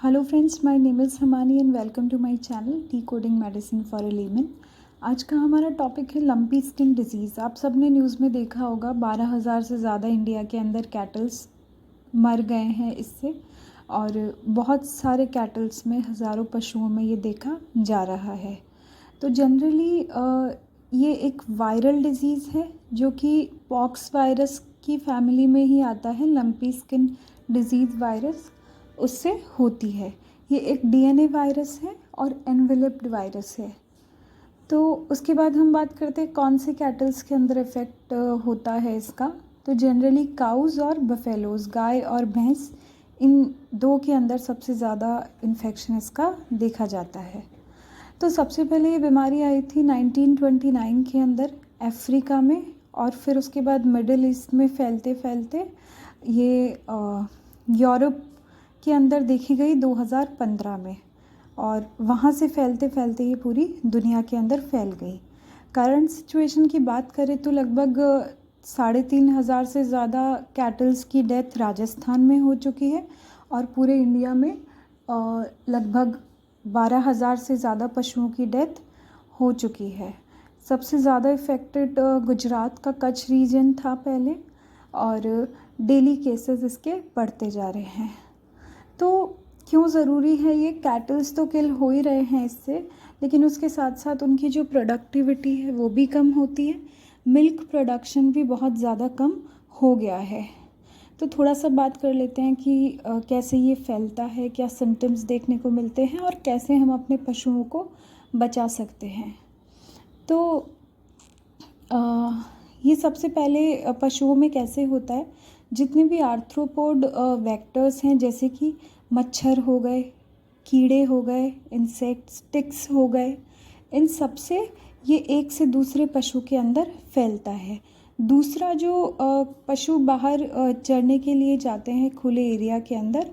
Hello friends, my name is Hamani and welcome to my channel decoding medicine for a layman. आज का हमारा topic है lumpy skin disease. आप सब ने न्यूज़ में देखा होगा 12,000 से ज़्यादा इंडिया के अंदर कैटल्स मर गए हैं इससे, और बहुत सारे कैटल्स में, हज़ारों पशुओं में ये देखा जा रहा है। तो जनरली ये एक वायरल डिज़ीज़ है जो कि पॉक्स वायरस की फैमिली में ही आता है। लंपी स्किन डिजीज़ वायरस उससे होती है। ये एक डीएनए वायरस है और एनवेलप्ड वायरस है। तो उसके बाद हम बात करते हैं कौन से कैटल्स के अंदर इफ़ेक्ट होता है इसका। तो जनरली काउज़ और बफेलोज़, गाय और भैंस, इन दो के अंदर सबसे ज़्यादा इन्फेक्शन इसका देखा जाता है। तो सबसे पहले ये बीमारी आई थी 1929 के अंदर अफ्रीका में, और फिर उसके बाद मिडिल ईस्ट में फैलते फैलते ये यूरोप के अंदर देखी गई 2015 में, और वहाँ से फैलते फैलते ये पूरी दुनिया के अंदर फैल गई। करंट सिचुएशन की बात करें तो लगभग 3,500 से ज़्यादा कैटल्स की डेथ राजस्थान में हो चुकी है, और पूरे इंडिया में लगभग 12,000 से ज़्यादा पशुओं की डेथ हो चुकी है। सबसे ज़्यादा इफ़ेक्टेड गुजरात का कच्छ रीजन था पहले, और डेली केसेस इसके बढ़ते जा रहे हैं। तो क्यों ज़रूरी है ये? कैटल्स तो किल हो ही रहे हैं इससे, लेकिन उसके साथ साथ उनकी जो प्रोडक्टिविटी है वो भी कम होती है। मिल्क प्रोडक्शन भी बहुत ज़्यादा कम हो गया है। तो थोड़ा सा बात कर लेते हैं कि कैसे ये फैलता है, क्या सिम्टम्स देखने को मिलते हैं, और कैसे हम अपने पशुओं को बचा सकते हैं। तो ये सबसे पहले पशुओं में कैसे होता है? जितने भी आर्थ्रोपोड वेक्टर्स हैं, जैसे कि मच्छर हो गए, कीड़े हो गए, इंसेक्ट्स, टिक्स हो गए, इन सब से ये एक से दूसरे पशु के अंदर फैलता है। दूसरा, जो पशु बाहर चरने के लिए जाते हैं खुले एरिया के अंदर,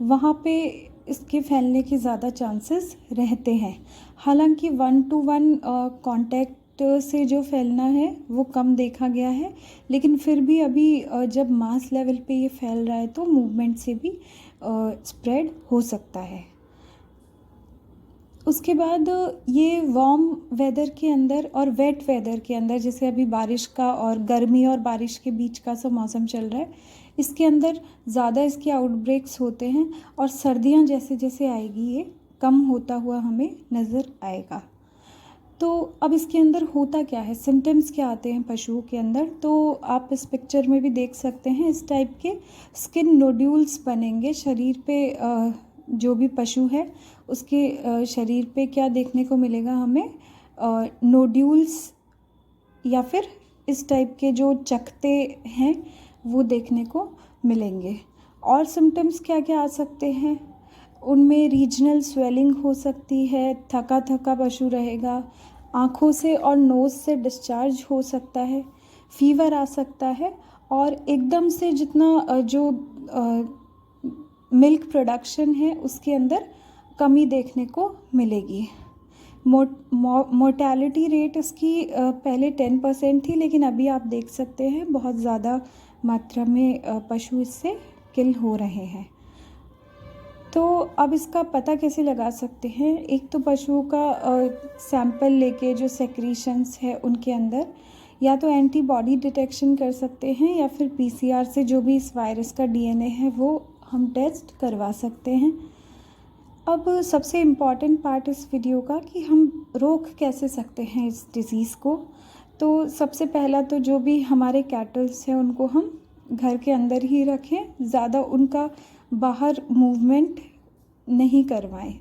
वहाँ पे इसके फैलने के ज़्यादा चांसेस रहते हैं। हालांकि 1-to-1 कांटेक्ट से जो फैलना है वो कम देखा गया है, लेकिन फिर भी अभी जब मास लेवल पे ये फैल रहा है तो मूवमेंट से भी स्प्रेड हो सकता है। उसके बाद ये वार्म वेदर के अंदर और वेट वेदर के अंदर, जैसे अभी बारिश का और गर्मी और बारिश के बीच का सा मौसम चल रहा है, इसके अंदर ज़्यादा इसके आउटब्रेक्स होते हैं, और सर्दियाँ जैसे जैसे आएगी ये कम होता हुआ हमें नज़र आएगा। तो अब इसके अंदर होता क्या है, सिम्टम्स क्या आते हैं पशुओं के अंदर? तो आप इस पिक्चर में भी देख सकते हैं, इस टाइप के स्किन नोड्यूल्स बनेंगे शरीर पे। जो भी पशु है उसके शरीर पे क्या देखने को मिलेगा हमें? नोड्यूल्स, या फिर इस टाइप के जो चकते हैं वो देखने को मिलेंगे। और सिम्टम्स क्या क्या आ सकते हैं? उनमें रीजनल स्वेलिंग हो सकती है, थका थका पशु रहेगा, आँखों से और नोज़ से डिस्चार्ज हो सकता है, फीवर आ सकता है, और एकदम से जितना जो मिल्क प्रोडक्शन है उसके अंदर कमी देखने को मिलेगी। मोर्टेलिटी रेट इसकी पहले 10% थी, लेकिन अभी आप देख सकते हैं बहुत ज़्यादा मात्रा में पशु इससे किल हो रहे हैं। तो अब इसका पता कैसे लगा सकते हैं? एक तो पशुओं का सैंपल लेके जो सेक्रीशंस है उनके अंदर या तो एंटीबॉडी डिटेक्शन कर सकते हैं, या फिर पीसीआर से जो भी इस वायरस का डीएनए है वो हम टेस्ट करवा सकते हैं। अब सबसे इम्पॉर्टेंट पार्ट इस वीडियो का कि हम रोक कैसे सकते हैं इस डिज़ीज़ को। तो सबसे पहला तो जो भी हमारे कैटल्स हैं उनको हम घर के अंदर ही रखें, ज़्यादा उनका बाहर मूवमेंट नहीं करवाएं।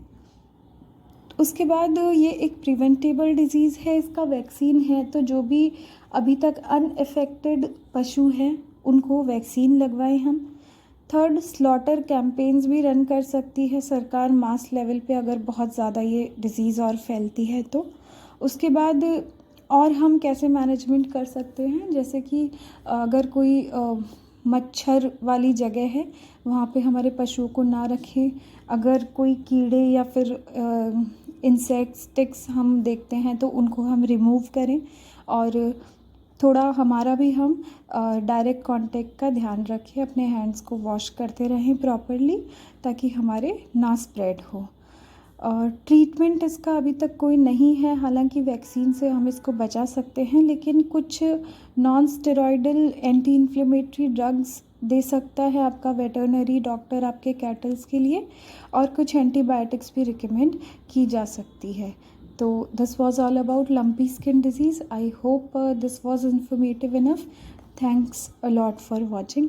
उसके बाद ये एक प्रिवेंटेबल डिज़ीज़ है, इसका वैक्सीन है, तो जो भी अभी तक अनअफेक्टेड पशु हैं उनको वैक्सीन लगवाएं हम। थर्ड, स्लॉटर कैंपेन्स भी रन कर सकती है सरकार मास लेवल पे, अगर बहुत ज़्यादा ये डिज़ीज़ और फैलती है तो। उसके बाद और हम कैसे मैनेजमेंट कर सकते हैं, जैसे कि अगर कोई मच्छर वाली जगह है वहाँ पे हमारे पशुओं को ना रखें। अगर कोई कीड़े या फिर इंसेक्ट्स, टिक्स हम देखते हैं तो उनको हम रिमूव करें। और थोड़ा हमारा भी हम डायरेक्ट कांटेक्ट का ध्यान रखें, अपने हैंड्स को वॉश करते रहें प्रॉपरली ताकि हमारे ना स्प्रेड हो। ट्रीटमेंट इसका अभी तक कोई नहीं है, हालांकि वैक्सीन से हम इसको बचा सकते हैं, लेकिन कुछ non steroidal anti inflammatory drugs दे सकता है आपका वेटरनरी डॉक्टर आपके कैटल्स के लिए, और कुछ एंटीबायोटिक्स भी रिकमेंड की जा सकती है। तो this was all about lumpy skin disease. I hope this was informative enough. Thanks a lot for watching.